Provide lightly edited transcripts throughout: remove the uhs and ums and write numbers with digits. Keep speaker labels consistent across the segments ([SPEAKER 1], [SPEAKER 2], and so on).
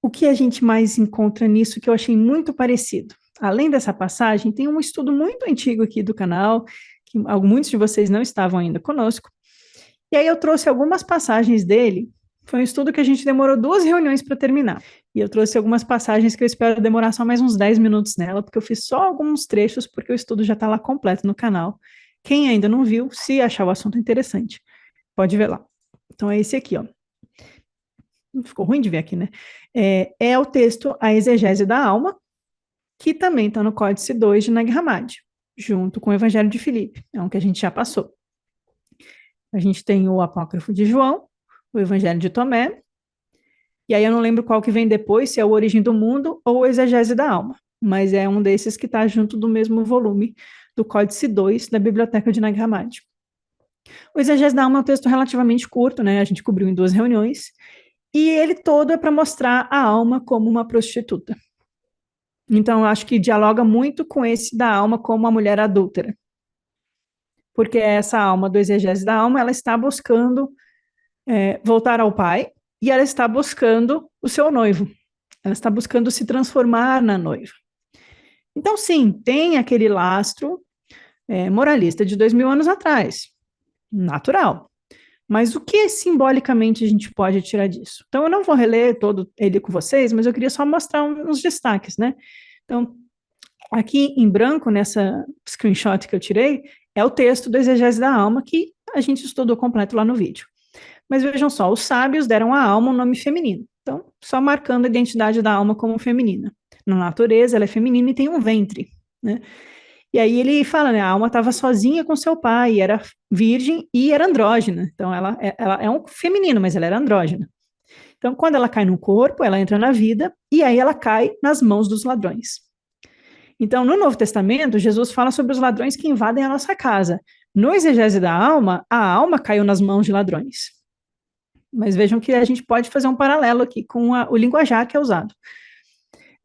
[SPEAKER 1] O que a gente mais encontra nisso que eu achei muito parecido? Além dessa passagem, tem um estudo muito antigo aqui do canal, que muitos de vocês não estavam ainda conosco, e aí eu trouxe algumas passagens dele. Foi um estudo que a gente demorou 2 reuniões para terminar. E eu trouxe algumas passagens que eu espero demorar só mais uns 10 minutos nela, porque eu fiz só alguns trechos, porque o estudo já está lá completo no canal. Quem ainda não viu, se achar o assunto interessante, pode ver lá. Então é esse aqui, ó. Ficou ruim de ver aqui, né? É o texto A Exegese da Alma, que também está no Códice 2 de Nag Hammadi, junto com o Evangelho de Filipe, é um que a gente já passou. A gente tem o Apócrifo de João, o Evangelho de Tomé, e aí eu não lembro qual que vem depois, se é o Origem do Mundo ou o Exegese da Alma, mas é um desses que está junto do mesmo volume do Códice 2 da Biblioteca de Nag Hammadi. O Exegese da Alma é um texto relativamente curto, né? A gente cobriu em 2 reuniões, e ele todo é para mostrar a alma como uma prostituta. Então, eu acho que dialoga muito com esse da alma como uma mulher adúltera. Porque essa alma do exegese da alma, ela está buscando voltar ao pai e ela está buscando o seu noivo. Ela está buscando se transformar na noiva. Então, sim, tem aquele lastro moralista de 2000 anos atrás. Natural. Mas o que simbolicamente a gente pode tirar disso? Então, eu não vou reler todo ele com vocês, mas eu queria só mostrar uns destaques, né? Então, aqui em branco, nessa screenshot que eu tirei, é o texto do Exegese da Alma, que a gente estudou completo lá no vídeo. Mas vejam só, os sábios deram à alma um nome feminino. Então, só marcando a identidade da alma como feminina. Na natureza, ela é feminina e tem um ventre, né? E aí ele fala, né, a alma estava sozinha com seu pai, era virgem e era andrógena. Então, ela é um feminino, mas ela era andrógena. Então, quando ela cai no corpo, ela entra na vida e aí ela cai nas mãos dos ladrões. Então, no Novo Testamento, Jesus fala sobre os ladrões que invadem a nossa casa. No exegese da alma, a alma caiu nas mãos de ladrões. Mas vejam que a gente pode fazer um paralelo aqui com o linguajar que é usado.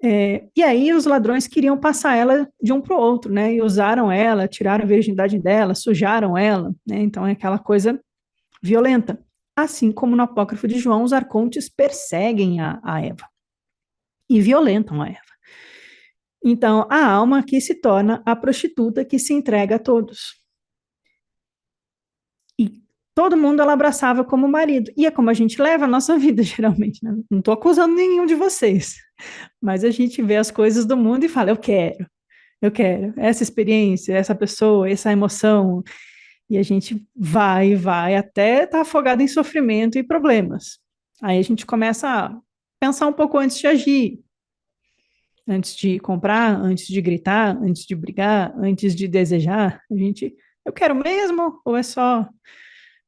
[SPEAKER 1] E aí os ladrões queriam passar ela de um para o outro, né? E usaram ela, tiraram a virgindade dela, sujaram ela, né? Então é aquela coisa violenta. Assim como no Apócrifo de João, os arcontes perseguem a Eva e violentam a Eva. Então, a alma aqui se torna a prostituta que se entrega a todos. E todo mundo ela abraçava como marido. E é como a gente leva a nossa vida, geralmente. Né? Não estou acusando nenhum de vocês. Mas a gente vê as coisas do mundo e fala, eu quero essa experiência, essa pessoa, essa emoção. E a gente vai, até estar afogado em sofrimento e problemas. Aí a gente começa a pensar um pouco antes de agir, antes de comprar, antes de gritar, antes de brigar, antes de desejar, eu quero mesmo ou é só,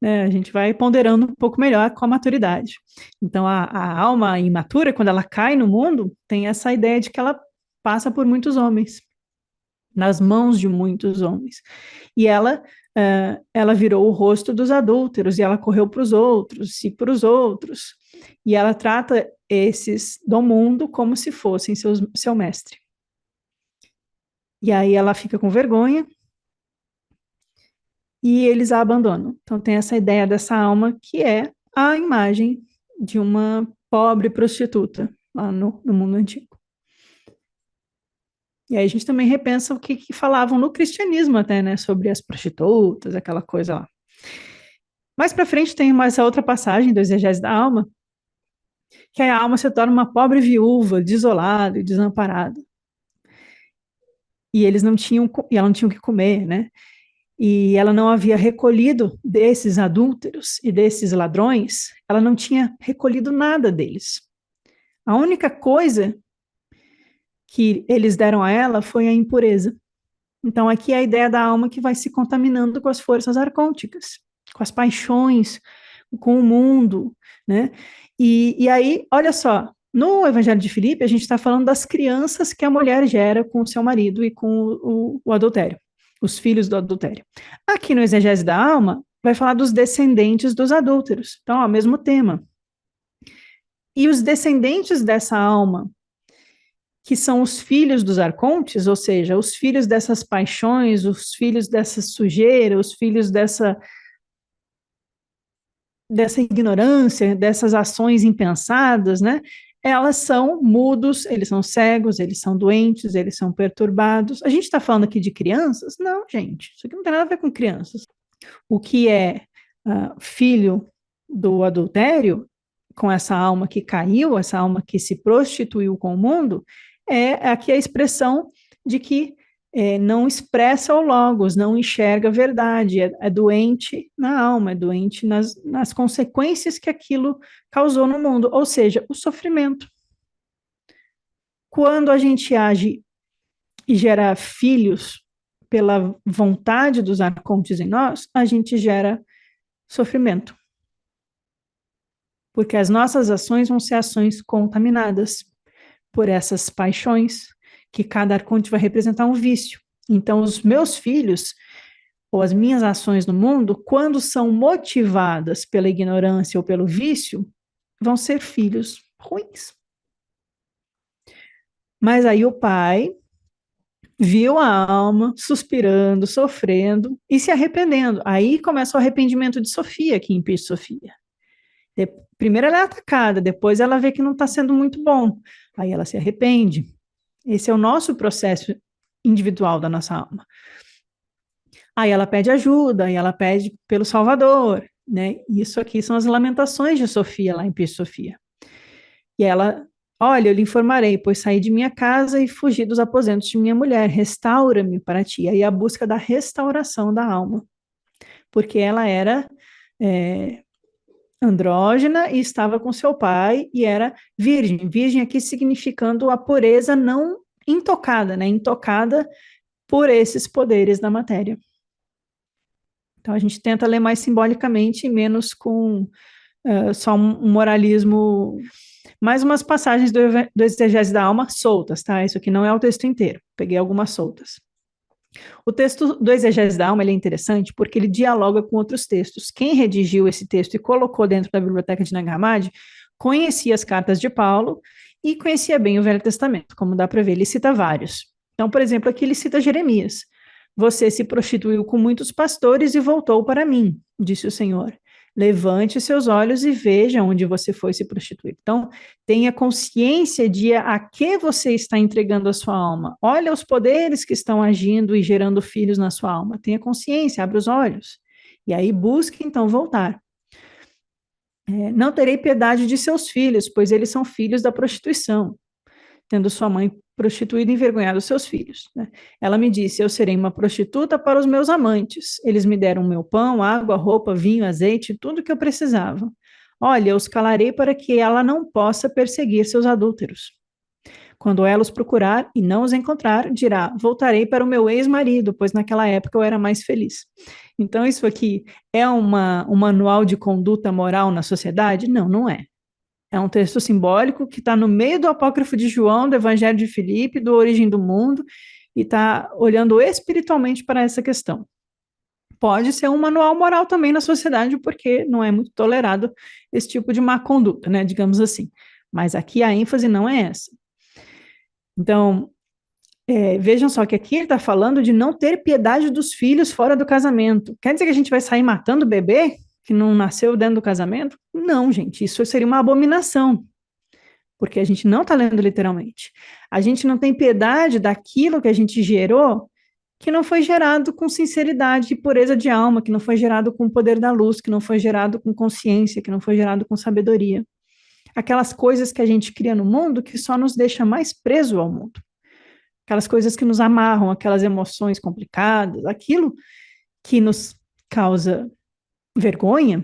[SPEAKER 1] né, a gente vai ponderando um pouco melhor com a maturidade. Então, a alma imatura, quando ela cai no mundo, tem essa ideia de que ela passa por muitos homens, nas mãos de muitos homens. E ela virou o rosto dos adúlteros, e ela correu para os outros, e para os outros, e ela trata esses do mundo como se fossem seu mestre. E aí ela fica com vergonha, e eles a abandonam. Então tem essa ideia dessa alma que é a imagem de uma pobre prostituta lá no mundo antigo. E aí a gente também repensa o que falavam no cristianismo até, né, sobre as prostitutas, aquela coisa lá. Mais para frente tem essa outra passagem do Exegese da Alma, que a alma se torna uma pobre viúva, desolada e desamparada. E ela não tinha o que comer, né? E ela não havia recolhido desses adúlteros e desses ladrões, ela não tinha recolhido nada deles. A única coisa que eles deram a ela foi a impureza. Então, aqui é a ideia da alma que vai se contaminando com as forças arcônticas, com as paixões, com o mundo, né? E aí, olha só, no Evangelho de Filipe, a gente está falando das crianças que a mulher gera com o seu marido e com o adultério, os filhos do adultério. Aqui no Exegese da Alma, vai falar dos descendentes dos adúlteros. Então, ó, mesmo tema. E os descendentes dessa alma, que são os filhos dos arcontes, ou seja, os filhos dessas paixões, os filhos dessa sujeira, os filhos dessa ignorância, dessas ações impensadas, né? elas são mudos, eles são cegos, eles são doentes, eles são perturbados. A gente está falando aqui de crianças? Não, gente, isso aqui não tem nada a ver com crianças. O que é filho do adultério, com essa alma que caiu, essa alma que se prostituiu com o mundo, é aqui a expressão de que não expressa o logos, não enxerga a verdade, é doente na alma, é doente nas consequências que aquilo causou no mundo, ou seja, o sofrimento. Quando a gente age e gera filhos pela vontade dos arcontes em nós, a gente gera sofrimento. Porque as nossas ações vão ser ações contaminadas por essas paixões, que cada arconte vai representar um vício. Então, os meus filhos, ou as minhas ações no mundo, quando são motivadas pela ignorância ou pelo vício, vão ser filhos ruins. Mas aí o pai viu a alma suspirando, sofrendo e se arrependendo. Aí começa o arrependimento de Sofia, aqui em Peixe Sofia. Primeiro ela é atacada, depois ela vê que não está sendo muito bom. Aí ela se arrepende. Esse é o nosso processo individual da nossa alma. Aí ela pede ajuda, aí ela pede pelo Salvador, né? Isso aqui são as lamentações de Sofia, lá em Peixe Sofia. E ela, olha, eu lhe informarei, pois saí de minha casa e fugi dos aposentos de minha mulher, restaura-me para ti. Aí a busca da restauração da alma, porque ela era andrógena e estava com seu pai e era virgem. Virgem aqui significando a pureza não intocada, né? Intocada por esses poderes da matéria. Então a gente tenta ler mais simbolicamente e menos com só um moralismo. Mais umas passagens do Exegese da Alma soltas, tá? Isso aqui não é o texto inteiro. Peguei algumas soltas. O texto do Exegese da Alma ele é interessante porque ele dialoga com outros textos. Quem redigiu esse texto e colocou dentro da biblioteca de Nag Hammadi conhecia as cartas de Paulo e conhecia bem o Velho Testamento, como dá para ver, ele cita vários. Então, por exemplo, aqui ele cita Jeremias. Você se prostituiu com muitos pastores e voltou para mim, disse o Senhor. Levante seus olhos e veja onde você foi se prostituir. Então, tenha consciência de a que você está entregando a sua alma. Olha os poderes que estão agindo e gerando filhos na sua alma. Tenha consciência, abra os olhos. E aí busque, então, voltar. Não terei piedade de seus filhos, pois eles são filhos da prostituição, tendo sua mãe prostituída e envergonhado os seus filhos. Né? Ela me disse, eu serei uma prostituta para os meus amantes. Eles me deram meu pão, água, roupa, vinho, azeite, tudo o que eu precisava. Olha, eu os calarei para que ela não possa perseguir seus adúlteros. Quando ela os procurar e não os encontrar, dirá, voltarei para o meu ex-marido, pois naquela época eu era mais feliz. Então isso aqui é um manual de conduta moral na sociedade? Não, não é. É um texto simbólico que está no meio do apócrifo de João, do Evangelho de Filipe, do Origem do Mundo, e está olhando espiritualmente para essa questão. Pode ser um manual moral também na sociedade, porque não é muito tolerado esse tipo de má conduta, né, digamos assim. Mas aqui a ênfase não é essa. Então, vejam só que aqui ele está falando de não ter piedade dos filhos fora do casamento. Quer dizer que a gente vai sair matando o bebê que não nasceu dentro do casamento? Não, gente, isso seria uma abominação, porque a gente não está lendo literalmente. A gente não tem piedade daquilo que a gente gerou, que não foi gerado com sinceridade e pureza de alma, que não foi gerado com o poder da luz, que não foi gerado com consciência, que não foi gerado com sabedoria. Aquelas coisas que a gente cria no mundo que só nos deixa mais preso ao mundo. Aquelas coisas que nos amarram, aquelas emoções complicadas, aquilo que nos causa vergonha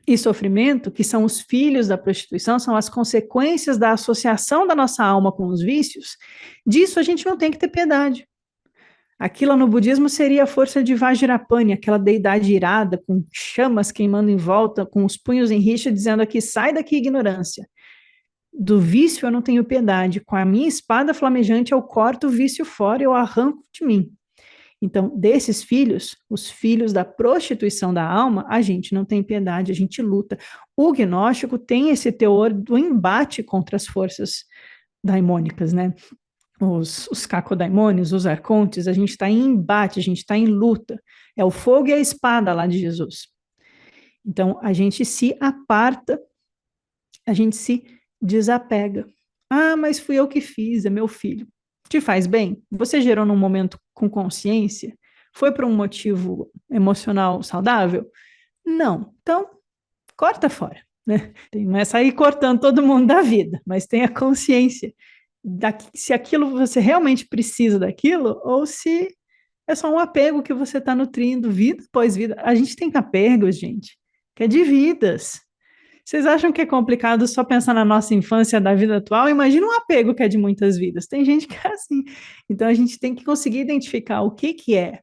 [SPEAKER 1] e sofrimento, que são os filhos da prostituição, são as consequências da associação da nossa alma com os vícios, disso a gente não tem que ter piedade. Aquilo no budismo seria a força de Vajrapani, aquela deidade irada, com chamas queimando em volta, com os punhos em rixa, dizendo aqui, sai daqui, ignorância. Do vício eu não tenho piedade, com a minha espada flamejante eu corto o vício fora, eu arranco de mim. Então, desses filhos, os filhos da prostituição da alma, a gente não tem piedade, a gente luta. O gnóstico tem esse teor do embate contra as forças daimônicas, né? Os cacodaimônios, os arcontes, a gente está em embate, a gente está em luta. É o fogo e a espada lá de Jesus. Então, a gente se aparta, a gente se desapega. Ah, mas fui eu que fiz, é meu filho. Te faz bem? Você gerou num momento com consciência? Foi por um motivo emocional saudável? Não. Então, corta fora, né? Não é sair cortando todo mundo da vida, mas tenha consciência se aquilo você realmente precisa daquilo ou se é só um apego que você está nutrindo vida após vida. A gente tem apegos, gente, que é de vidas. Vocês acham que é complicado só pensar na nossa infância da vida atual? Imagina um apego que é de muitas vidas. Tem gente que é assim. Então a gente tem que conseguir identificar o que que é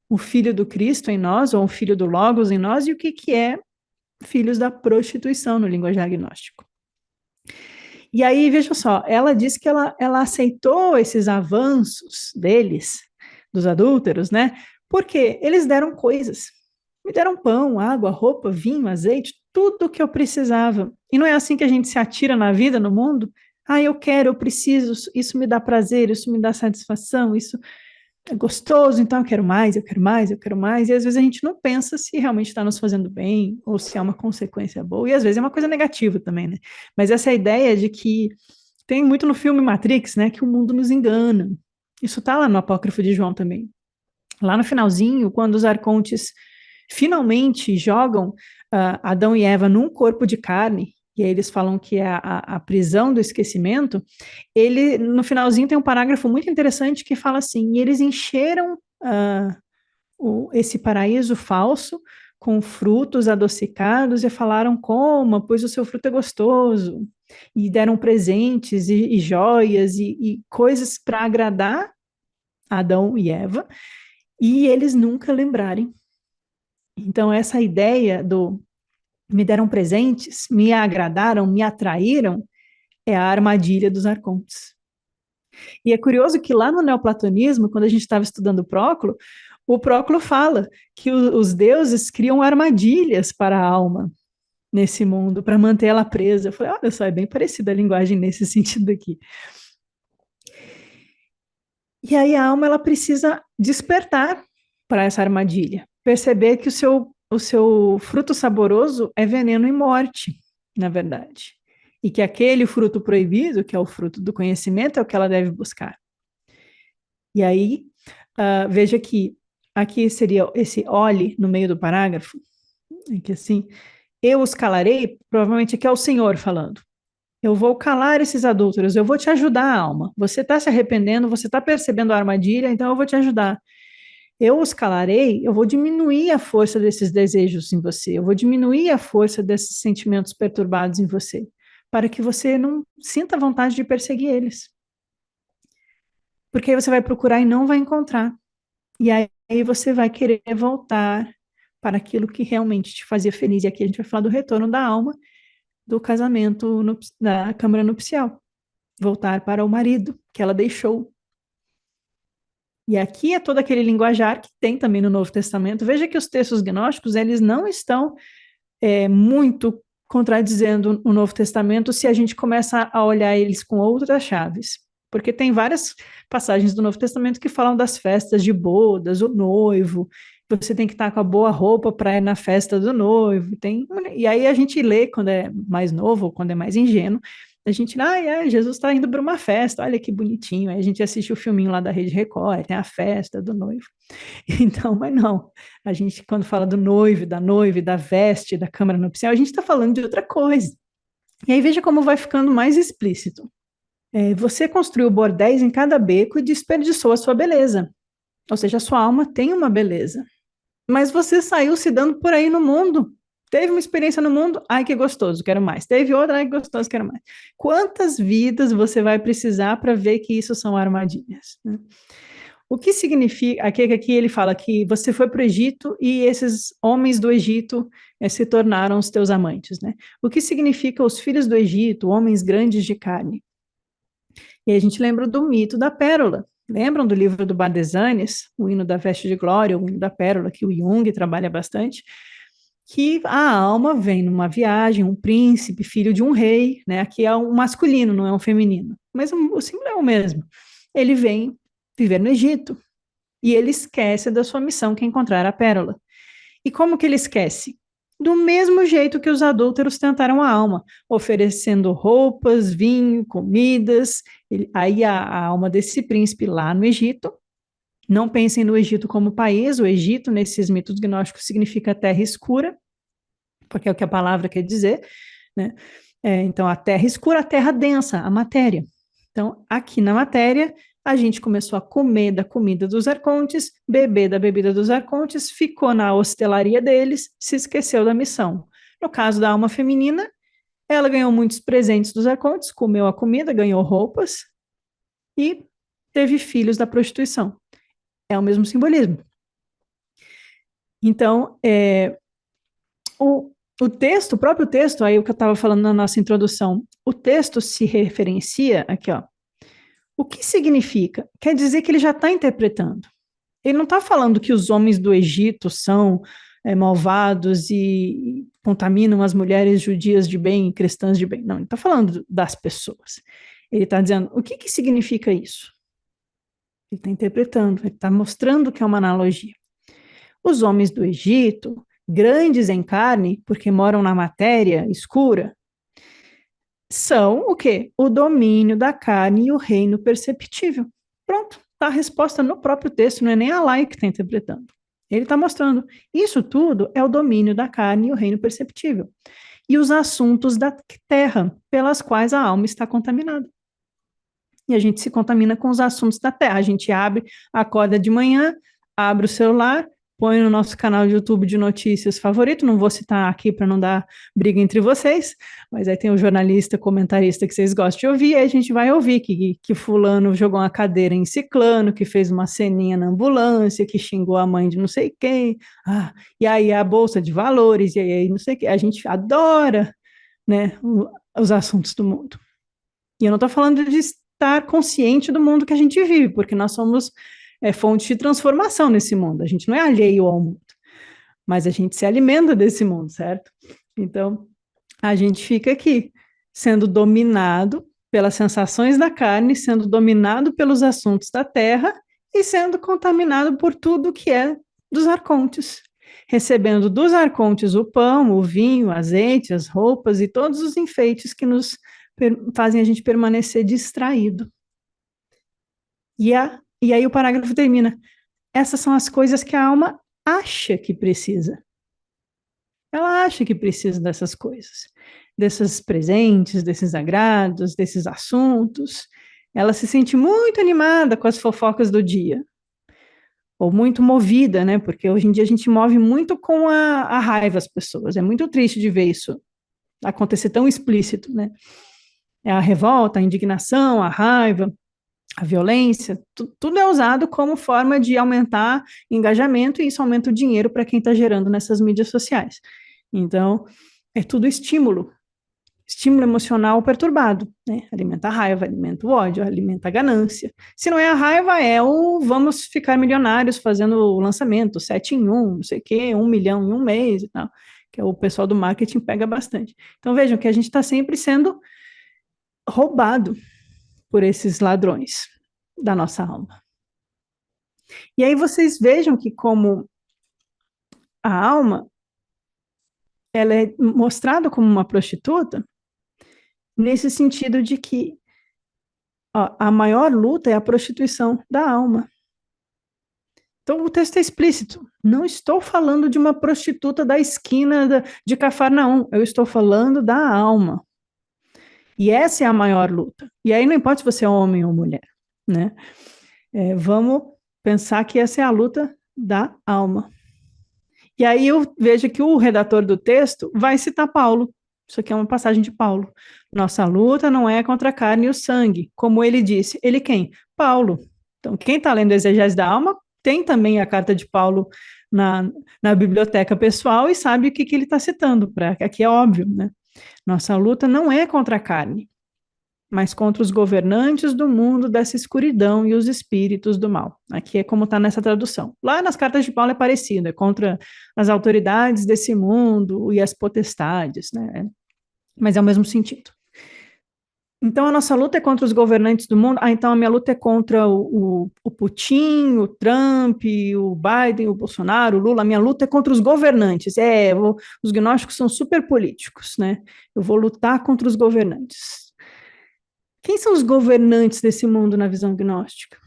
[SPEAKER 1] o filho do Cristo em nós, ou o filho do Logos em nós, e o que que é filhos da prostituição no linguajar agnóstico. E aí, veja só, ela disse que ela aceitou esses avanços deles, dos adúlteros, né? Porque eles deram coisas. Me deram pão, água, roupa, vinho, azeite, tudo o que eu precisava. E não é assim que a gente se atira na vida, no mundo? Ah, eu quero, eu preciso, isso me dá prazer, isso me dá satisfação, isso é gostoso, então eu quero mais, eu quero mais, eu quero mais. E às vezes a gente não pensa se realmente está nos fazendo bem ou se é uma consequência boa. E às vezes é uma coisa negativa também, né? Mas essa ideia de que tem muito no filme Matrix, né? Que o mundo nos engana. Isso tá lá no Apócrifo de João também. Lá no finalzinho, quando os arcontes finalmente jogam Adão e Eva num corpo de carne, e aí eles falam que é a prisão do esquecimento, ele, no finalzinho, tem um parágrafo muito interessante que fala assim, e eles encheram esse paraíso falso com frutos adocicados e falaram, coma, pois o seu fruto é gostoso, e deram presentes e joias e coisas para agradar Adão e Eva, e eles nunca lembrarem. Então, essa ideia do me deram presentes, me agradaram, me atraíram, é a armadilha dos arcontes. E é curioso que lá no neoplatonismo, quando a gente estava estudando o Próclo fala que os deuses criam armadilhas para a alma nesse mundo, para manter ela presa. Eu falei, olha só, é bem parecida a linguagem nesse sentido aqui. E aí a alma ela precisa despertar para essa armadilha, perceber que o seu fruto saboroso é veneno e morte, na verdade. E que aquele fruto proibido, que é o fruto do conhecimento, é o que ela deve buscar. E aí, veja que aqui seria esse olhe no meio do parágrafo, que assim, eu os calarei, provavelmente aqui é o Senhor falando. Eu vou calar esses adúlteros, eu vou te ajudar, alma. Você está se arrependendo, você está percebendo a armadilha, então eu vou te ajudar. Eu os calarei, eu vou diminuir a força desses desejos em você, eu vou diminuir a força desses sentimentos perturbados em você, para que você não sinta vontade de perseguir eles. Porque aí você vai procurar e não vai encontrar. E aí você vai querer voltar para aquilo que realmente te fazia feliz. E aqui a gente vai falar do retorno da alma, do casamento, da câmara nupcial. Voltar para o marido que ela deixou. E aqui é todo aquele linguajar que tem também no Novo Testamento. Veja que os textos gnósticos, eles não estão muito contradizendo o Novo Testamento se a gente começa a olhar eles com outras chaves. Porque tem várias passagens do Novo Testamento que falam das festas de bodas, o noivo, você tem que estar com a boa roupa para ir na festa do noivo. E aí a gente lê quando é mais novo, ou quando é mais ingênuo, a gente, Jesus está indo para uma festa, olha que bonitinho. Aí a gente assiste o filminho lá da Rede Record, tem a festa do noivo. Então, mas não, a gente quando fala do noivo, da noiva, da veste, da câmara nupcial, a gente está falando de outra coisa. E aí veja como vai ficando mais explícito. Você construiu bordéis em cada beco e desperdiçou a sua beleza. Ou seja, a sua alma tem uma beleza. Mas você saiu se dando por aí no mundo. Teve uma experiência no mundo, ai que gostoso, quero mais. Teve outra, ai que gostoso, quero mais. Quantas vidas você vai precisar para ver que isso são armadilhas? Né? O que significa, aqui ele fala que você foi para o Egito e esses homens do Egito se tornaram os teus amantes, né? O que significa os filhos do Egito, homens grandes de carne? E aí a gente lembra do mito da pérola. Lembram do livro do Bardesanes, o hino da veste de glória, o hino da pérola, que o Jung trabalha bastante, que a alma vem numa viagem, um príncipe, filho de um rei, né? Aqui é um masculino, não é um feminino, mas o símbolo é o mesmo. Ele vem viver no Egito e ele esquece da sua missão, que é encontrar a pérola. E como que ele esquece? do mesmo jeito que os adúlteros tentaram a alma, oferecendo roupas, vinho, comidas. Aí a alma desse príncipe lá no Egito, não pensem no Egito como país, o Egito, nesses mitos gnósticos, significa terra escura, porque é o que a palavra quer dizer, né? Então, a terra escura, a terra densa, a matéria. Então, aqui na matéria, a gente começou a comer da comida dos arcontes, beber da bebida dos arcontes, ficou na hostelaria deles, se esqueceu da missão. No caso da alma feminina, ela ganhou muitos presentes dos arcontes, comeu a comida, ganhou roupas e teve filhos da prostituição. É o mesmo simbolismo. Então, o texto, o próprio texto, aí o que eu estava falando na nossa introdução, o texto se referencia, aqui ó, o que significa? Quer dizer que ele já está interpretando. Ele não está falando que os homens do Egito são malvados e contaminam as mulheres judias de bem, cristãs de bem. Não, ele está falando das pessoas. Ele está dizendo, o que significa isso? Ele está interpretando, ele está mostrando que é uma analogia. Os homens do Egito, grandes em carne, porque moram na matéria escura, são o quê? O domínio da carne e o reino perceptível. Pronto, está a resposta no próprio texto, não é nem a Lai que está interpretando. Ele está mostrando. Isso tudo é o domínio da carne e o reino perceptível. E os assuntos da terra, pelas quais a alma está contaminada. E a gente se contamina com os assuntos da terra. A gente acorda de manhã, abre o celular, põe no nosso canal de YouTube de notícias favorito, não vou citar aqui para não dar briga entre vocês, mas aí tem o jornalista, comentarista que vocês gostam de ouvir, aí a gente vai ouvir que fulano jogou uma cadeira em ciclano, que fez uma ceninha na ambulância, que xingou a mãe de não sei quem, e aí a bolsa de valores, e aí não sei o que, a gente adora, né, os assuntos do mundo. E eu não estou falando de estar consciente do mundo que a gente vive, porque nós somos fonte de transformação nesse mundo. A gente não é alheio ao mundo, mas a gente se alimenta desse mundo, certo? Então, a gente fica aqui, sendo dominado pelas sensações da carne, sendo dominado pelos assuntos da terra e sendo contaminado por tudo que é dos arcontes, recebendo dos arcontes o pão, o vinho, o azeite, as roupas e todos os enfeites que nos fazem a gente permanecer distraído. E aí o parágrafo termina. Essas são as coisas que a alma acha que precisa. Ela acha que precisa dessas coisas, desses presentes, desses agrados, desses assuntos. Ela se sente muito animada com as fofocas do dia. Ou muito movida, né? Porque hoje em dia a gente move muito com a raiva as pessoas. É muito triste de ver isso acontecer tão explícito, né? É a revolta, a indignação, a raiva, a violência, tudo é usado como forma de aumentar engajamento e isso aumenta o dinheiro para quem está gerando nessas mídias sociais. Então, é tudo estímulo emocional perturbado, né? Alimenta a raiva, alimenta o ódio, alimenta a ganância. Se não é a raiva, é o vamos ficar milionários fazendo o lançamento, 7 em 1, não sei o quê, 1 milhão em um mês e tal, que é o pessoal do marketing pega bastante. Então, vejam que a gente está sempre sendo roubado por esses ladrões da nossa alma. E aí vocês vejam que como a alma ela é mostrada como uma prostituta nesse sentido de que a maior luta é a prostituição da alma. Então o texto é explícito. Não estou falando de uma prostituta da esquina de Cafarnaum, eu estou falando da alma. E essa é a maior luta. E aí não importa se você é homem ou mulher, né? Vamos pensar que essa é a luta da alma. E aí eu vejo que o redator do texto vai citar Paulo. Isso aqui é uma passagem de Paulo. Nossa luta não é contra a carne e o sangue, como ele disse. Ele quem? Paulo. Então, quem está lendo Exegese da Alma tem também a carta de Paulo na biblioteca pessoal e sabe o que ele está citando. Aqui é óbvio, né? Nossa luta não é contra a carne, mas contra os governantes do mundo dessa escuridão e os espíritos do mal. Aqui é como está nessa tradução. Lá nas cartas de Paulo é parecido, é contra as autoridades desse mundo e as potestades, né? Mas é o mesmo sentido. Então, a nossa luta é contra os governantes do mundo. Ah, então a minha luta é contra o Putin, o Trump, o Biden, o Bolsonaro, o Lula. A minha luta é contra os governantes. Os gnósticos são super políticos, né? Eu vou lutar contra os governantes. Quem são os governantes desse mundo na visão gnóstica?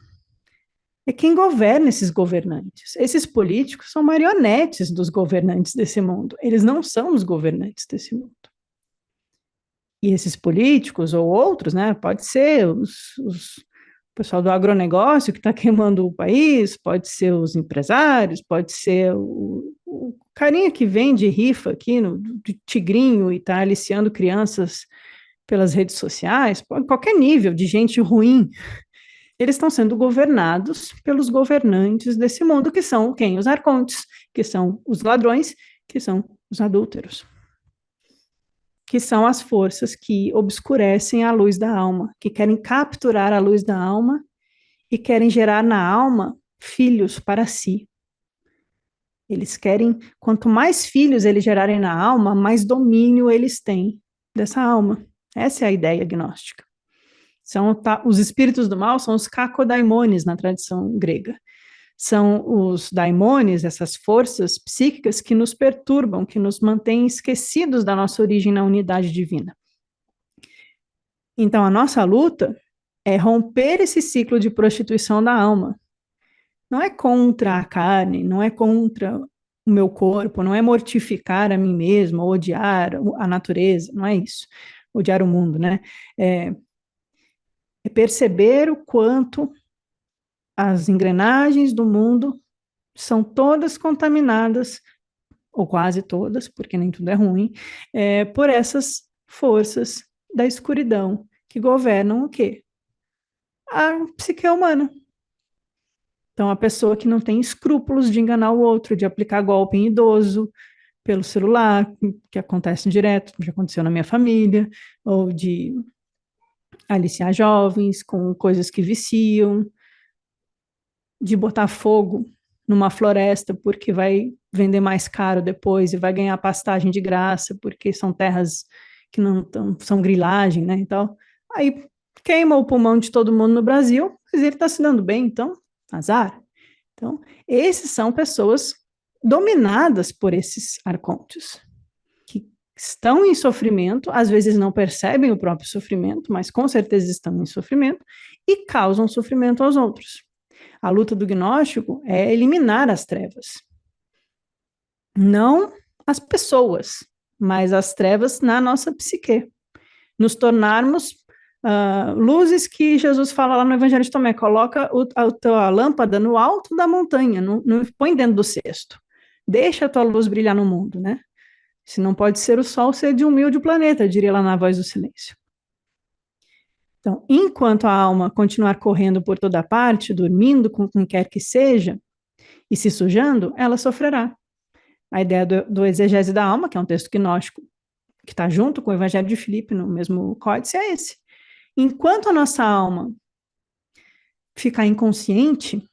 [SPEAKER 1] É quem governa esses governantes. Esses políticos são marionetes dos governantes desse mundo. Eles não são os governantes desse mundo. E esses políticos ou outros, né? Pode ser o pessoal do agronegócio que está queimando o país, pode ser os empresários, pode ser o carinha que vende rifa aqui no de tigrinho e está aliciando crianças pelas redes sociais, qualquer nível de gente ruim, eles estão sendo governados pelos governantes desse mundo, que são quem? Os arcontes, que são os ladrões, que são os adúlteros, que são as forças que obscurecem a luz da alma, que querem capturar a luz da alma e querem gerar na alma filhos para si. Eles querem, quanto mais filhos eles gerarem na alma, mais domínio eles têm dessa alma. Essa é a ideia gnóstica. Os espíritos do mal são os kakodaimones na tradição grega. São os daimones, essas forças psíquicas que nos perturbam, que nos mantêm esquecidos da nossa origem na unidade divina. Então, a nossa luta é romper esse ciclo de prostituição da alma. Não é contra a carne, não é contra o meu corpo, não é mortificar a mim mesmo, odiar a natureza, não é isso. Odiar o mundo, né? É perceber o quanto as engrenagens do mundo são todas contaminadas, ou quase todas, porque nem tudo é ruim, por essas forças da escuridão que governam o quê? A psique humana. Então, a pessoa que não tem escrúpulos de enganar o outro, de aplicar golpe em idoso pelo celular, que acontece direto, já aconteceu na minha família, ou de aliciar jovens com coisas que viciam, de botar fogo numa floresta porque vai vender mais caro depois e vai ganhar pastagem de graça porque são terras que não são grilagem, né? Então, aí queima o pulmão de todo mundo no Brasil, mas ele está se dando bem, então, azar. Então, esses são pessoas dominadas por esses arcontes, que estão em sofrimento, às vezes não percebem o próprio sofrimento, mas com certeza estão em sofrimento e causam sofrimento aos outros. A luta do gnóstico é eliminar as trevas. Não as pessoas, mas as trevas na nossa psique. Nos tornarmos luzes que Jesus fala lá no Evangelho de Tomé, coloca a tua lâmpada no alto da montanha, não põe dentro do cesto. Deixa a tua luz brilhar no mundo, né? Se não pode ser o sol, ser de humilde planeta, diria lá na Voz do Silêncio. Então, enquanto a alma continuar correndo por toda parte, dormindo com quem quer que seja, e se sujando, ela sofrerá. A ideia do exegese da alma, que é um texto gnóstico, que está junto com o Evangelho de Filipe, no mesmo códice, é esse. Enquanto a nossa alma ficar inconsciente,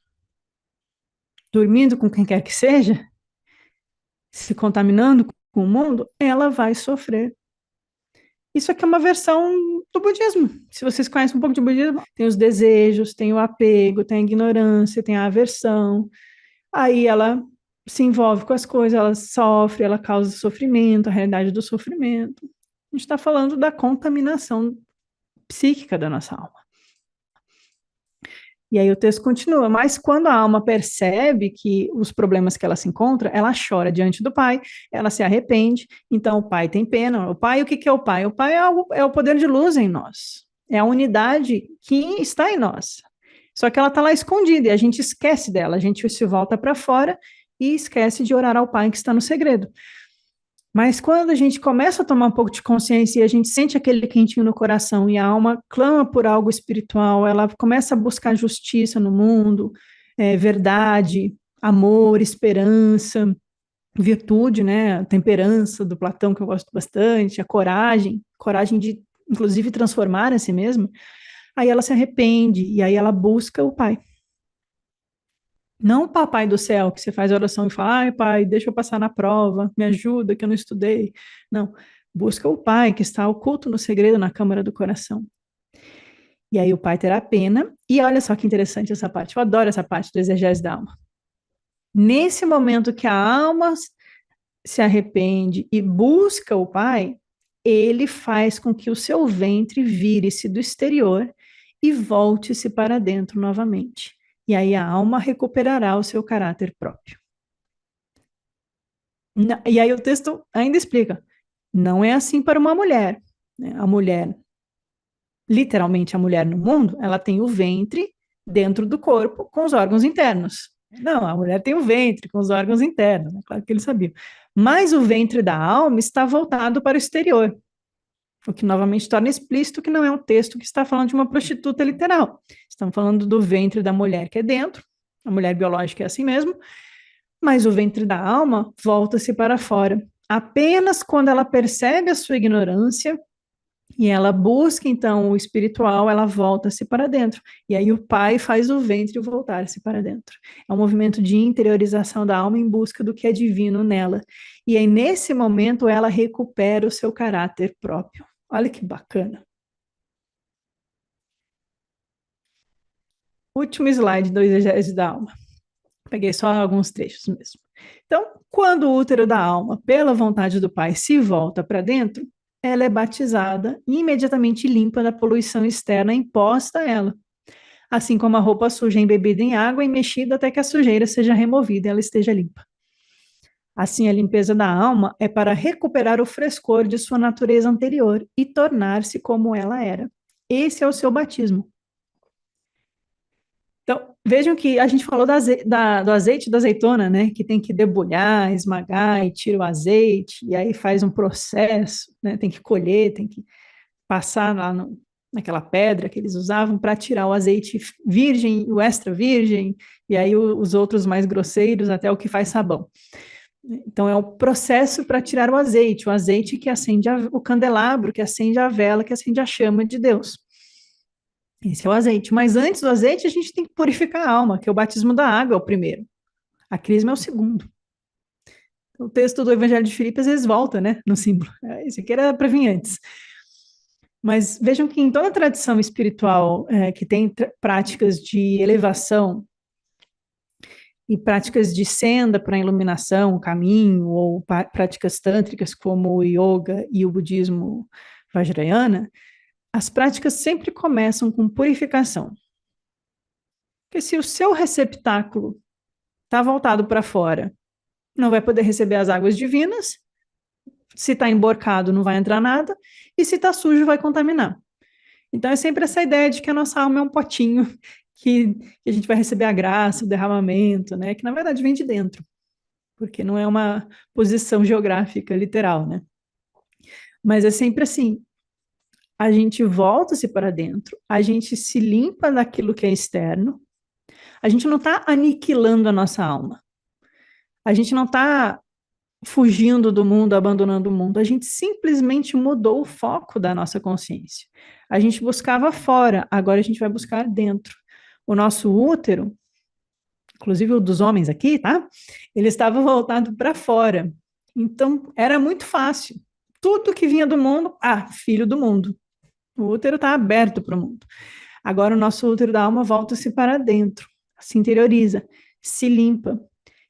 [SPEAKER 1] dormindo com quem quer que seja, se contaminando com o mundo, ela vai sofrer. Isso aqui é uma versão do budismo. Se vocês conhecem um pouco de budismo, tem os desejos, tem o apego, tem a ignorância, tem a aversão. Aí ela se envolve com as coisas, ela sofre, ela causa sofrimento, a realidade do sofrimento. A gente está falando da contaminação psíquica da nossa alma. E aí o texto continua, mas quando a alma percebe que os problemas que ela se encontra, ela chora diante do pai, ela se arrepende, então o pai tem pena. O pai, o que é o pai? O pai é o poder de luz em nós, é a unidade que está em nós. Só que ela está lá escondida e a gente esquece dela, a gente se volta para fora e esquece de orar ao pai que está no segredo. Mas quando a gente começa a tomar um pouco de consciência e a gente sente aquele quentinho no coração e a alma clama por algo espiritual, ela começa a buscar justiça no mundo, verdade, amor, esperança, virtude, né, a temperança do Platão, que eu gosto bastante, a coragem de, inclusive, transformar a si mesma, aí ela se arrepende e aí ela busca o Pai. Não o papai do céu, que você faz oração e fala, ai pai, deixa eu passar na prova, me ajuda que eu não estudei. Não, busca o pai que está oculto no segredo na câmara do coração. E aí o pai terá pena, e olha só que interessante essa parte, eu adoro essa parte do exegese da alma. Nesse momento que a alma se arrepende e busca o pai, ele faz com que o seu ventre vire-se do exterior e volte-se para dentro novamente. E aí a alma recuperará o seu caráter próprio. E aí o texto ainda explica, não é assim para uma mulher. Né? A mulher, literalmente a mulher no mundo, ela tem o ventre dentro do corpo com os órgãos internos. Não, a mulher tem o ventre com os órgãos internos, né? Claro que ele sabia. Mas o ventre da alma está voltado para o exterior, o que novamente torna explícito que não é um texto que está falando de uma prostituta literal. Estamos falando do ventre da mulher que é dentro, a mulher biológica é assim mesmo, mas o ventre da alma volta-se para fora. Apenas quando ela percebe a sua ignorância e ela busca, então, o espiritual, ela volta-se para dentro. E aí o pai faz o ventre voltar-se para dentro. É um movimento de interiorização da alma em busca do que é divino nela. E aí, nesse momento, ela recupera o seu caráter próprio. Olha que bacana. Último slide do exegese da alma. Peguei só alguns trechos mesmo. Então, quando o útero da alma, pela vontade do pai, se volta para dentro, ela é batizada e imediatamente limpa da poluição externa imposta a ela. Assim como a roupa suja é embebida em água e mexida até que a sujeira seja removida e ela esteja limpa. Assim, a limpeza da alma é para recuperar o frescor de sua natureza anterior e tornar-se como ela era. Esse é o seu batismo. Então, vejam que a gente falou do azeite da azeitona, né? Que tem que debulhar, esmagar e tira o azeite, e aí faz um processo, né? Tem que colher, tem que passar lá naquela pedra que eles usavam para tirar o azeite virgem, o extra virgem, e aí os outros mais grosseiros, até o que faz sabão. Então, é o processo para tirar o azeite que acende o candelabro, que acende a vela, que acende a chama de Deus. Esse é o azeite. Mas antes do azeite, a gente tem que purificar a alma, que é o batismo da água, é o primeiro. A crisma é o segundo. O texto do Evangelho de Filipe às vezes volta, né, no símbolo. Esse aqui era para vir antes. Mas vejam que em toda a tradição espiritual que tem práticas de elevação e práticas de senda para a iluminação, caminho, ou práticas tântricas como o yoga e o budismo vajrayana, as práticas sempre começam com purificação. Porque se o seu receptáculo está voltado para fora, não vai poder receber as águas divinas, se está emborcado não vai entrar nada, e se está sujo vai contaminar. Então é sempre essa ideia de que a nossa alma é um potinho que a gente vai receber a graça, o derramamento, né? Que na verdade vem de dentro, porque não é uma posição geográfica literal, né? Mas é sempre assim, a gente volta-se para dentro, a gente se limpa daquilo que é externo, a gente não está aniquilando a nossa alma, a gente não está fugindo do mundo, abandonando o mundo, a gente simplesmente mudou o foco da nossa consciência. A gente buscava fora, agora a gente vai buscar dentro. O nosso útero, inclusive o dos homens aqui, tá? Ele estava voltado para fora. Então, era muito fácil. Tudo que vinha do mundo, filho do mundo. O útero está aberto para o mundo. Agora o nosso útero da alma volta-se para dentro, se interioriza, se limpa,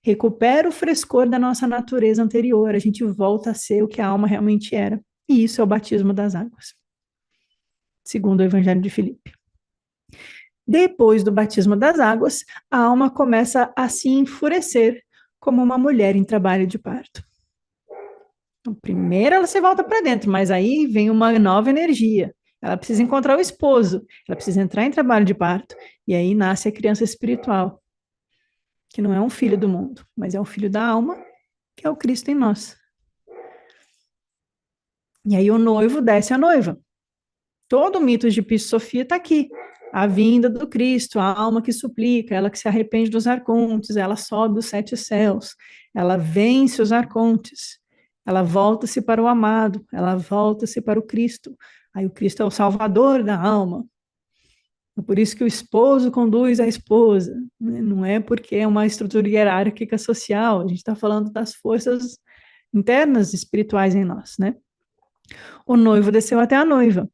[SPEAKER 1] recupera o frescor da nossa natureza anterior, a gente volta a ser o que a alma realmente era. E isso é o batismo das águas, segundo o Evangelho de Filipe. Depois do batismo das águas, a alma começa a se enfurecer como uma mulher em trabalho de parto. Então, primeiro ela se volta para dentro, mas aí vem uma nova energia. Ela precisa encontrar o esposo, ela precisa entrar em trabalho de parto, e aí nasce a criança espiritual, que não é um filho do mundo, mas é um filho da alma, que é o Cristo em nós. E aí o noivo desce a noiva. Todo o mito de Pis Sofia está aqui. A vinda do Cristo, a alma que suplica, ela que se arrepende dos arcontes, ela sobe os 7 céus, ela vence os arcontes, ela volta-se para o amado, ela volta-se para o Cristo. Aí o Cristo é o salvador da alma. É por isso que o esposo conduz a esposa, né? Não é porque é uma estrutura hierárquica social, a gente está falando das forças internas espirituais em nós, né? O noivo desceu até a noiva.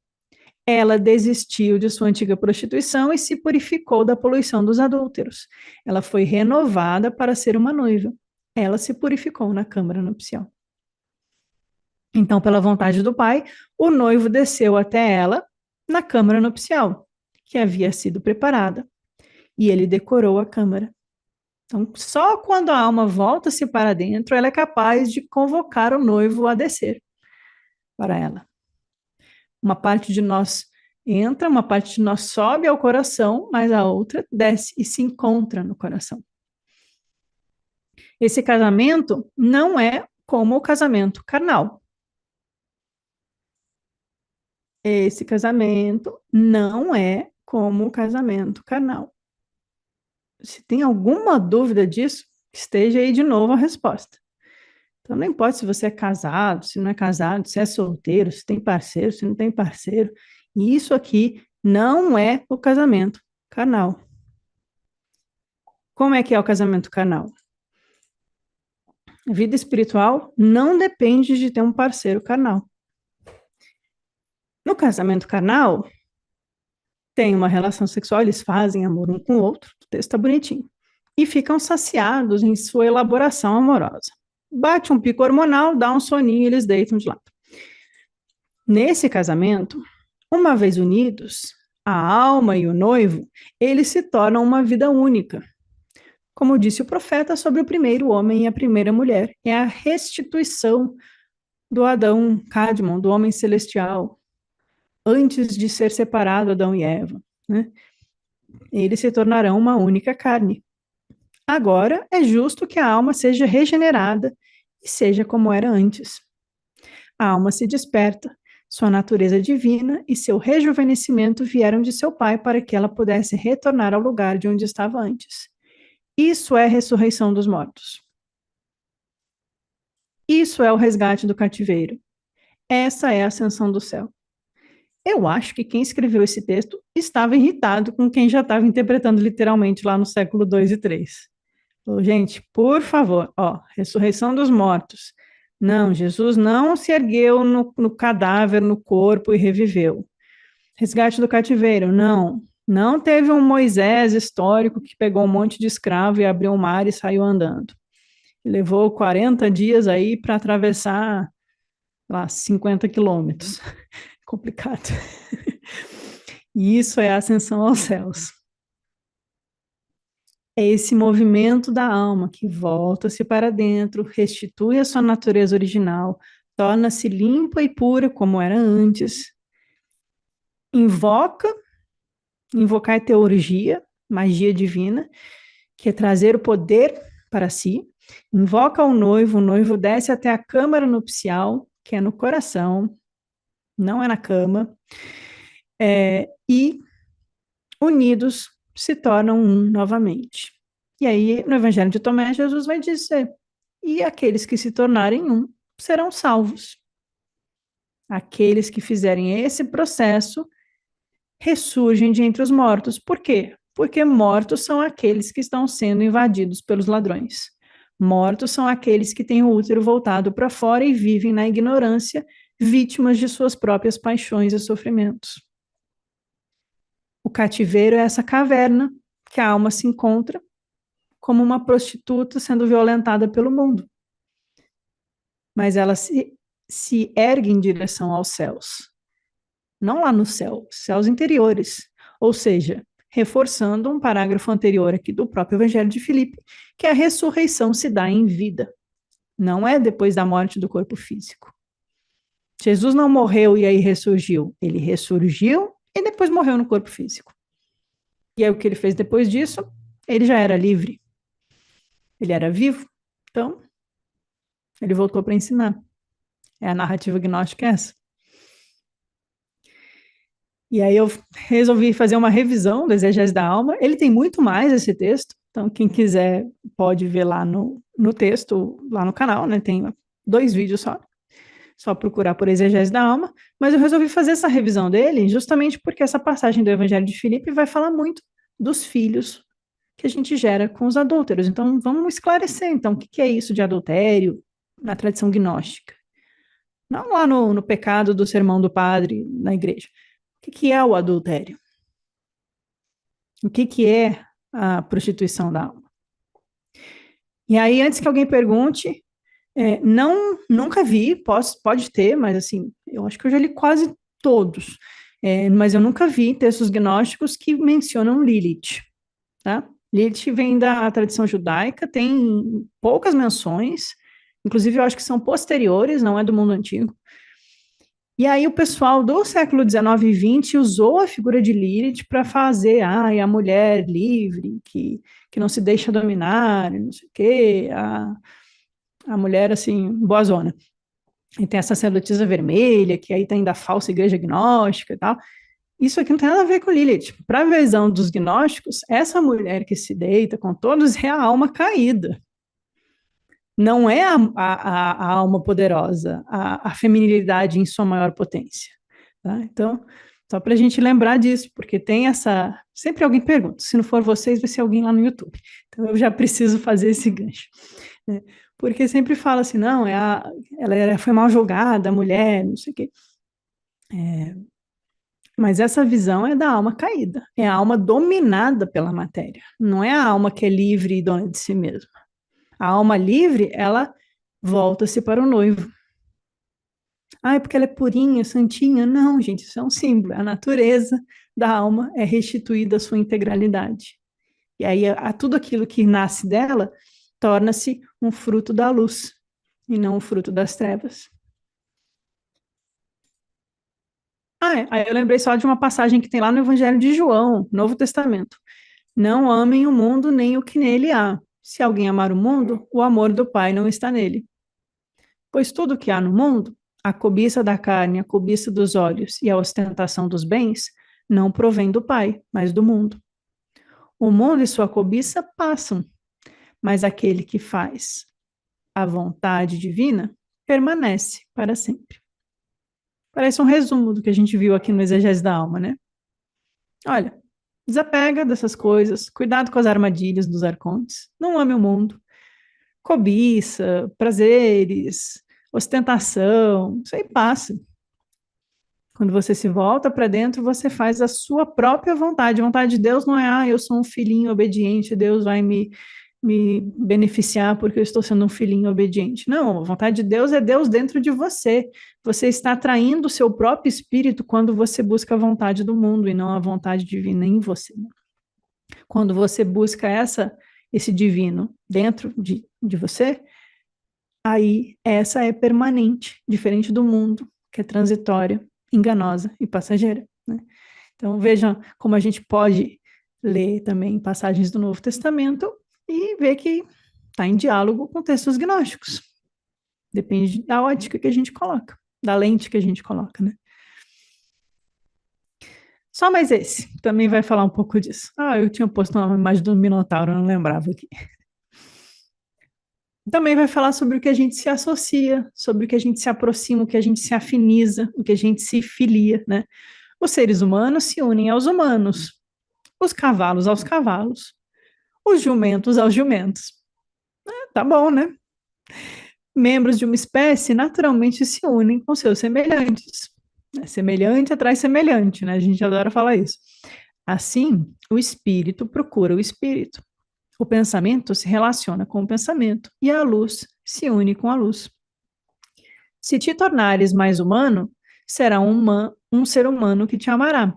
[SPEAKER 1] ela desistiu de sua antiga prostituição e se purificou da poluição dos adúlteros. Ela foi renovada para ser uma noiva. Ela se purificou na câmara nupcial. Então, pela vontade do pai, o noivo desceu até ela na câmara nupcial, que havia sido preparada, e ele decorou a câmara. Então, só quando a alma volta-se para dentro, ela é capaz de convocar o noivo a descer para ela. Uma parte de nós entra, uma parte de nós sobe ao coração, mas a outra desce e se encontra no coração. Esse casamento não é como o casamento carnal. Esse casamento não é como o casamento carnal. Se tem alguma dúvida disso, esteja aí de novo a resposta. Então, não importa se você é casado, se não é casado, se é solteiro, se tem parceiro, se não tem parceiro. Isso aqui não é o casamento carnal. Como é que é o casamento carnal? A vida espiritual não depende de ter um parceiro carnal. No casamento carnal, tem uma relação sexual, eles fazem amor um com o outro, o texto está bonitinho, e ficam saciados em sua elaboração amorosa. Bate um pico hormonal, dá um soninho e eles deitam de lado. Nesse casamento, uma vez unidos, a alma e o noivo, eles se tornam uma vida única. Como disse o profeta sobre o primeiro homem e a primeira mulher, é a restituição do Adão Cadmon, do homem celestial, antes de ser separado Adão e Eva, né? Eles se tornarão uma única carne. Agora é justo que a alma seja regenerada e seja como era antes. A alma se desperta, sua natureza divina e seu rejuvenescimento vieram de seu pai para que ela pudesse retornar ao lugar de onde estava antes. Isso é a ressurreição dos mortos. Isso é o resgate do cativeiro. Essa é a ascensão do céu. Eu acho que quem escreveu esse texto estava irritado com quem já estava interpretando literalmente lá no século 2 e 3. Gente, por favor, ressurreição dos mortos. Não, Jesus não se ergueu no cadáver, no corpo e reviveu. Resgate do cativeiro, não. Não teve um Moisés histórico que pegou um monte de escravo e abriu o mar e saiu andando. Levou 40 dias aí para atravessar lá 50 quilômetros. Complicado. E isso é a ascensão aos céus. É esse movimento da alma que volta-se para dentro, restitui a sua natureza original, torna-se limpa e pura como era antes. Invocar é teurgia, magia divina, que é trazer o poder para si. Invoca o noivo desce até a câmara nupcial, que é no coração, não é na cama, e unidos se tornam um novamente. E aí, no Evangelho de Tomé, Jesus vai dizer, e aqueles que se tornarem um serão salvos. Aqueles que fizerem esse processo ressurgem de entre os mortos. Por quê? Porque mortos são aqueles que estão sendo invadidos pelos ladrões. Mortos são aqueles que têm o útero voltado para fora e vivem na ignorância, vítimas de suas próprias paixões e sofrimentos. O cativeiro é essa caverna que a alma se encontra como uma prostituta sendo violentada pelo mundo. Mas ela se ergue em direção aos céus. Não lá no céu, céus interiores. Ou seja, reforçando um parágrafo anterior aqui do próprio Evangelho de Filipe, que a ressurreição se dá em vida. Não é depois da morte do corpo físico. Jesus não morreu e aí ressurgiu. Ele ressurgiu e depois morreu no corpo físico. E aí o que ele fez depois disso? Ele já era livre. Ele era vivo. Então, ele voltou para ensinar. É a narrativa gnóstica essa. E aí eu resolvi fazer uma revisão do Exegese da Alma. Ele tem muito mais esse texto. Então, quem quiser pode ver lá no texto, lá no canal, né? Tem 2 vídeos só procurar por Exegese da Alma, mas eu resolvi fazer essa revisão dele justamente porque essa passagem do Evangelho de Filipe vai falar muito dos filhos que a gente gera com os adúlteros. Então, vamos esclarecer, então, o que é isso de adultério na tradição gnóstica. Não lá no pecado do sermão do padre na igreja, que é o adultério? O que é a prostituição da alma? E aí, antes que alguém pergunte, não, nunca vi, pode ter, mas assim, eu acho que eu já li quase todos, mas eu nunca vi textos gnósticos que mencionam Lilith, tá? Lilith vem da tradição judaica, tem poucas menções, inclusive eu acho que são posteriores, não é do mundo antigo. E aí o pessoal do século XIX e XX usou a figura de Lilith para fazer a mulher livre, que não se deixa dominar, não sei o quê, a mulher, assim, boazona. E tem a sacerdotisa vermelha, que aí tem da falsa igreja gnóstica e tal. Isso aqui não tem nada a ver com Lilith. Para a visão dos gnósticos, essa mulher que se deita com todos é a alma caída. Não é a alma poderosa, a feminilidade em sua maior potência. Tá? Então, só para a gente lembrar disso, porque tem essa. Sempre alguém pergunta, se não for vocês, vai ser alguém lá no YouTube. Então, eu já preciso fazer esse gancho. Né? Porque sempre fala assim, não, foi mal julgada, a mulher, não sei o quê. Mas essa visão é da alma caída, é a alma dominada pela matéria, não é a alma que é livre e dona de si mesma. A alma livre, ela volta-se para o noivo. Ah, é porque ela é purinha, santinha? Não, gente, isso é um símbolo. A natureza da alma é restituída à sua integralidade. E aí, tudo aquilo que nasce dela torna-se um fruto da luz e não um fruto das trevas. Aí eu lembrei só de uma passagem que tem lá no Evangelho de João, Novo Testamento. Não amem o mundo nem o que nele há. Se alguém amar o mundo, o amor do Pai não está nele. Pois tudo que há no mundo, a cobiça da carne, a cobiça dos olhos e a ostentação dos bens, não provém do Pai, mas do mundo. O mundo e sua cobiça passam, mas aquele que faz a vontade divina permanece para sempre. Parece um resumo do que a gente viu aqui no Exegese da Alma, né? Olha, desapega dessas coisas, cuidado com as armadilhas dos arcontes, não ame o mundo, cobiça, prazeres, ostentação, isso aí passa. Quando você se volta para dentro, você faz a sua própria vontade. A vontade de Deus não é, eu sou um filhinho obediente, Deus vai me beneficiar porque eu estou sendo um filhinho obediente. Não, a vontade de Deus é Deus dentro de você. Você está atraindo o seu próprio espírito quando você busca a vontade do mundo e não a vontade divina em você. Quando você busca esse divino dentro de você, aí essa é permanente, diferente do mundo, que é transitória, enganosa e passageira. Né? Então vejam como a gente pode ler também passagens do Novo Testamento e ver que está em diálogo com textos gnósticos. Depende da ótica que a gente coloca, da lente que a gente coloca, né? Só mais esse, também vai falar um pouco disso. Eu tinha posto uma imagem do Minotauro, eu não lembrava aqui. Também vai falar sobre o que a gente se associa, sobre o que a gente se aproxima, o que a gente se afiniza, o que a gente se filia, né? Os seres humanos se unem aos humanos, os cavalos aos cavalos, os jumentos aos jumentos. Tá bom, né? Membros de uma espécie naturalmente se unem com seus semelhantes. Semelhante atrai semelhante, né? A gente adora falar isso. Assim, o espírito procura o espírito. O pensamento se relaciona com o pensamento e a luz se une com a luz. Se te tornares mais humano, será um ser humano que te amará.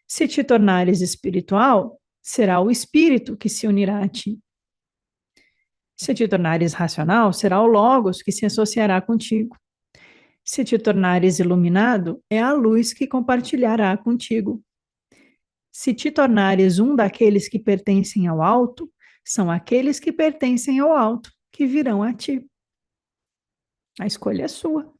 [SPEAKER 1] Se te tornares espiritual, será o espírito que se unirá a ti. Se te tornares racional, será o Logos que se associará contigo. Se te tornares iluminado, é a luz que compartilhará contigo. Se te tornares um daqueles que pertencem ao alto, são aqueles que pertencem ao alto que virão a ti. A escolha é sua.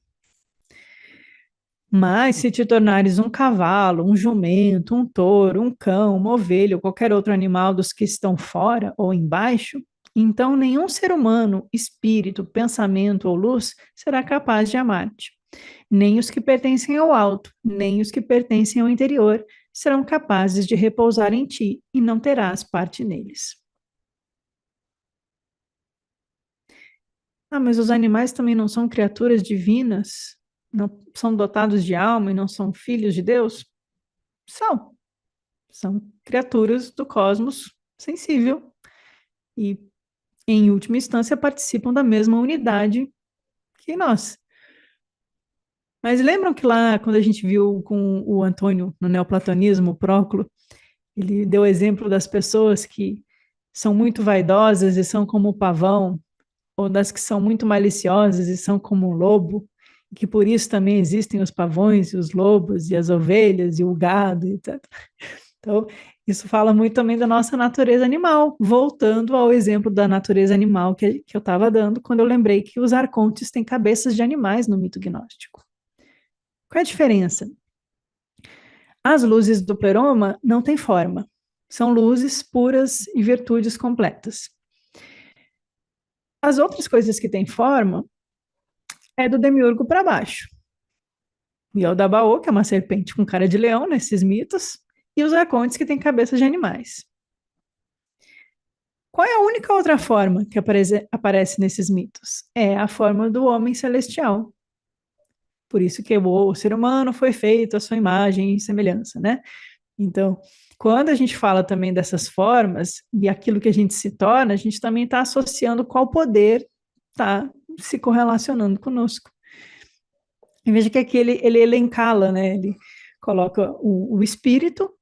[SPEAKER 1] Mas se te tornares um cavalo, um jumento, um touro, um cão, uma ovelha ou qualquer outro animal dos que estão fora ou embaixo, então nenhum ser humano, espírito, pensamento ou luz será capaz de amar-te. Nem os que pertencem ao alto, nem os que pertencem ao interior serão capazes de repousar em ti, e não terás parte neles. Mas os animais também não são criaturas divinas? não são dotados de alma e não são filhos de Deus? São. São criaturas do cosmos sensível e, em última instância, participam da mesma unidade que nós. Mas lembram que lá, quando a gente viu com o Antônio no neoplatonismo, o Próclo, ele deu o exemplo das pessoas que são muito vaidosas e são como o pavão, ou das que são muito maliciosas e são como um lobo, e que por isso também existem os pavões e os lobos e as ovelhas e o gado, etc. Então, isso fala muito também da nossa natureza animal, voltando ao exemplo da natureza animal que eu estava dando, quando eu lembrei que os arcontes têm cabeças de animais no mito gnóstico. Qual é a diferença? As luzes do pleroma não têm forma, são luzes puras e virtudes completas. As outras coisas que têm forma é do demiurgo para baixo. E é o Dabaô, que é uma serpente com cara de leão nesses mitos, e os arcontes que têm cabeças de animais. Qual é a única outra forma que aparece nesses mitos? É a forma do homem celestial. Por isso que o ser humano foi feito à sua imagem e semelhança, né? Então, quando a gente fala também dessas formas e aquilo que a gente se torna, a gente também está associando qual poder está se correlacionando conosco. Em vez de que aqui ele elencala, né? Ele coloca o espírito,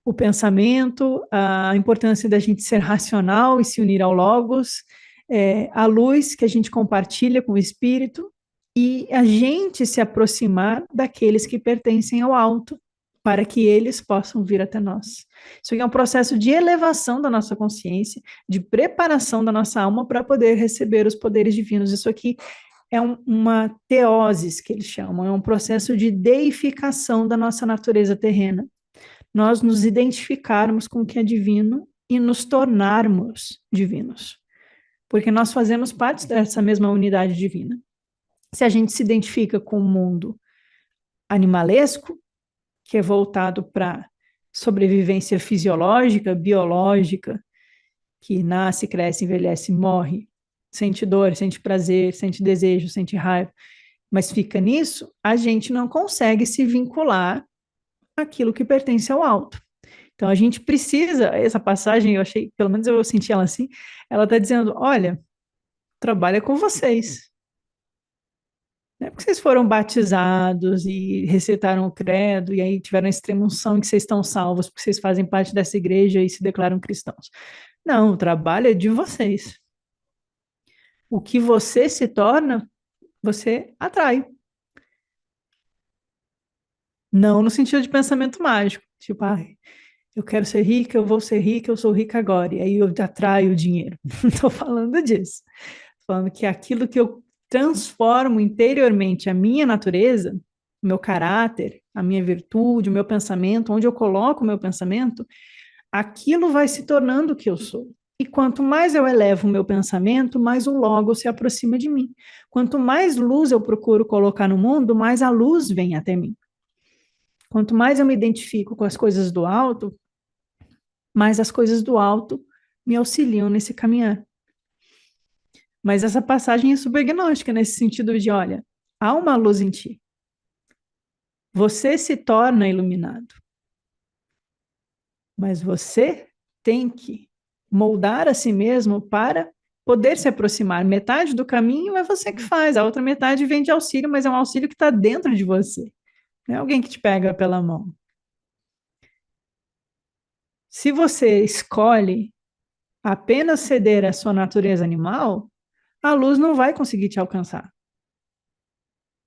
[SPEAKER 1] o pensamento, a importância da gente ser racional e se unir ao Logos, a luz que a gente compartilha com o espírito e a gente se aproximar daqueles que pertencem ao alto, para que eles possam vir até nós. Isso aqui é um processo de elevação da nossa consciência, de preparação da nossa alma para poder receber os poderes divinos. Isso aqui é uma teoses, que eles chamam, é um processo de deificação da nossa natureza terrena. Nós nos identificarmos com o que é divino e nos tornarmos divinos. Porque nós fazemos parte dessa mesma unidade divina. Se a gente se identifica com o mundo animalesco, que é voltado para sobrevivência fisiológica, biológica, que nasce, cresce, envelhece, morre, sente dor, sente prazer, sente desejo, sente raiva, mas fica nisso, a gente não consegue se vincular àquilo que pertence ao alto. Então a gente precisa, essa passagem eu achei, pelo menos eu senti ela assim, ela está dizendo, olha, trabalha com vocês. Não é porque vocês foram batizados e recitaram o credo e aí tiveram a extrema unção que vocês estão salvos porque vocês fazem parte dessa igreja e se declaram cristãos. Não, o trabalho é de vocês. O que você se torna, você atrai. Não no sentido de pensamento mágico, tipo, eu quero ser rica, eu vou ser rica, eu sou rica agora, e aí eu atraio o dinheiro. Não estou falando disso. Estou falando que aquilo que eu transformo interiormente a minha natureza, o meu caráter, a minha virtude, o meu pensamento, onde eu coloco o meu pensamento, aquilo vai se tornando o que eu sou. E quanto mais eu elevo o meu pensamento, mais o logo se aproxima de mim. Quanto mais luz eu procuro colocar no mundo, mais a luz vem até mim. Quanto mais eu me identifico com as coisas do alto, mais as coisas do alto me auxiliam nesse caminhar. Mas essa passagem é super gnóstica, nesse sentido de, olha, há uma luz em ti. Você se torna iluminado. Mas você tem que moldar a si mesmo para poder se aproximar. Metade do caminho é você que faz, a outra metade vem de auxílio, mas é um auxílio que está dentro de você. Não é alguém que te pega pela mão. Se você escolhe apenas ceder à sua natureza animal, a luz não vai conseguir te alcançar.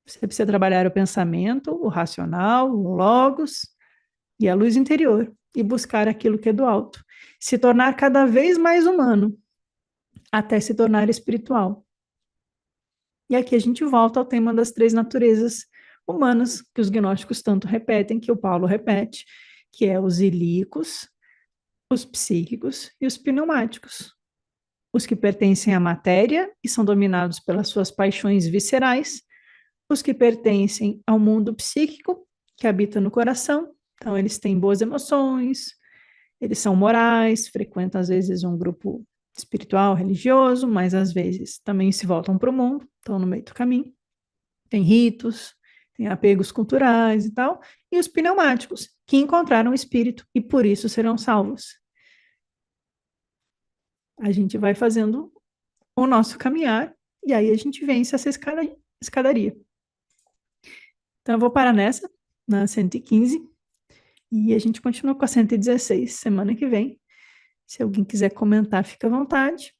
[SPEAKER 1] Você precisa trabalhar o pensamento, o racional, o logos e a luz interior e buscar aquilo que é do alto. Se tornar cada vez mais humano, até se tornar espiritual. E aqui a gente volta ao tema das três naturezas humanas, que os gnósticos tanto repetem, que o Paulo repete, que é os ilíquicos, os psíquicos e os pneumáticos. Os que pertencem à matéria e são dominados pelas suas paixões viscerais, os que pertencem ao mundo psíquico, que habita no coração, então eles têm boas emoções, eles são morais, frequentam às vezes um grupo espiritual, religioso, mas às vezes também se voltam para o mundo, estão no meio do caminho. tem ritos, tem apegos culturais e tal, e os pneumáticos, que encontraram o espírito e por isso serão salvos. A gente vai fazendo o nosso caminhar e aí a gente vence essa escadaria. Então eu vou parar nessa, na 115, e a gente continua com a 116 semana que vem. Se alguém quiser comentar, fica à vontade.